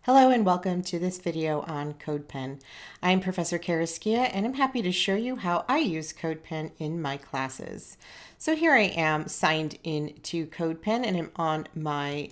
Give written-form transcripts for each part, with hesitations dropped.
Hello and welcome to this video on CodePen. I'm Professor Karaskia and I'm happy to show you how I use CodePen in my classes. So here I am signed in to CodePen and I'm on my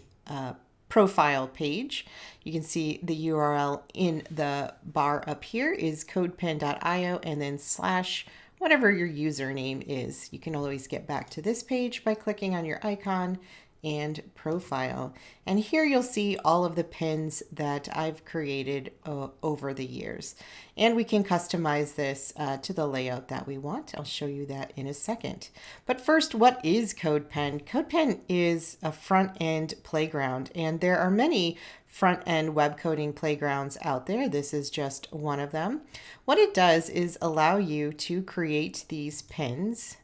profile page. You can see the URL in the bar up here is codepen.io and then slash whatever your username is. You can always get back to this page by clicking on your icon and profile. And here you'll see all of the pins that I've created over the years. And we can customize this to the layout that we want. I'll show you that in a second. But first, what is CodePen? CodePen is a front-end playground, and there are many front-end web coding playgrounds out there. This is just one of them. What it does is allow you to create these pins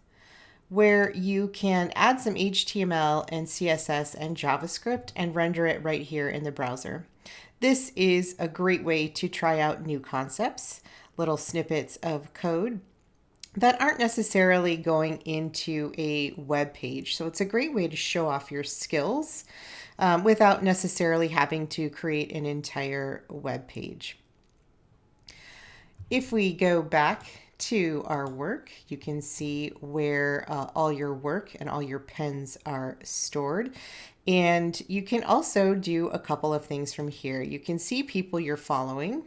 where you can add some HTML and CSS and JavaScript and render it right here in the browser. This is a great way to try out new concepts, little snippets of code that aren't necessarily going into a web page. So it's a great way to show off your skills without necessarily having to create an entire web page. If we go back to our work, you can see where all your work and all your pens are stored. And you can also do a couple of things from here. You can see people you're following.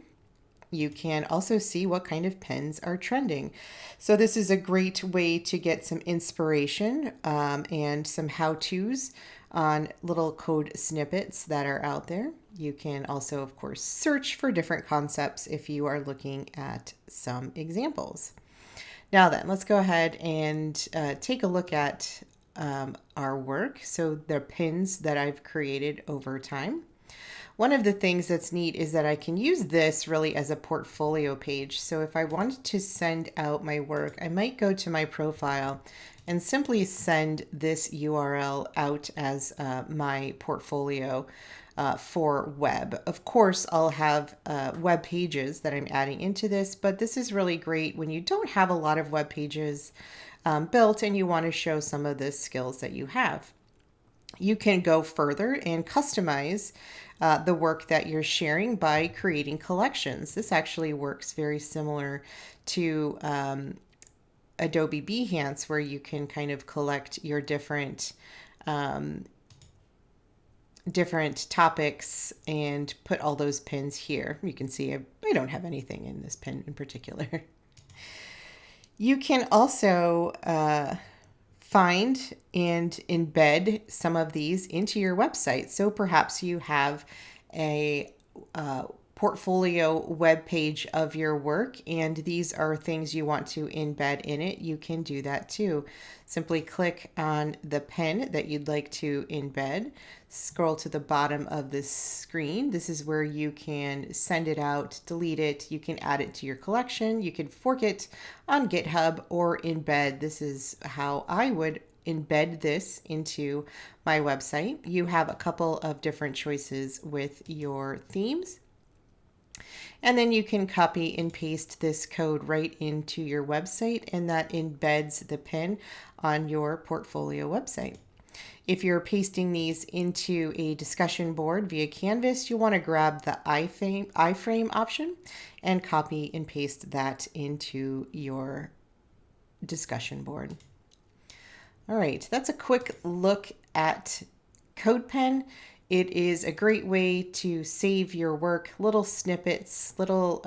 You can also see what kind of pens are trending. So this is a great way to get some inspiration and some how-tos on little code snippets that are out there. You can also, of course, search for different concepts if you are looking at some examples. Now then, let's go ahead and take a look at our work. So the pins that I've created over time. One of the things that's neat is that I can use this really as a portfolio page. So if I wanted to send out my work, I might go to my profile and simply send this URL out as my portfolio for web. Of course, I'll have web pages that I'm adding into this, but this is really great when you don't have a lot of web pages built and you want to show some of the skills that you have. You can go further and customize the work that you're sharing by creating collections. This actually works very similar to Adobe Behance, where you can kind of collect your different topics and put all those pins here. You can see I don't have anything in this pin in particular. You can also find and embed some of these into your website. So perhaps you have a portfolio web page of your work and these are things you want to embed in it. You can do that too. Simply click on the pen that you'd like to embed, scroll to the bottom of this screen. This is where you can send it out, delete it, you can add it to your collection, you can fork it on GitHub or embed. This is how I would embed this into my website. You have a couple of different choices with your themes. And then you can copy and paste this code right into your website, and that embeds the pin on your portfolio website. If you're pasting these into a discussion board via Canvas, you want to grab the iframe option and copy and paste that into your discussion board. All right, that's a quick look at CodePen. It is a great way to save your work, little snippets, little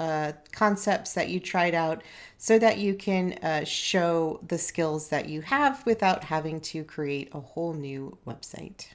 concepts that you tried out so that you can show the skills that you have without having to create a whole new website.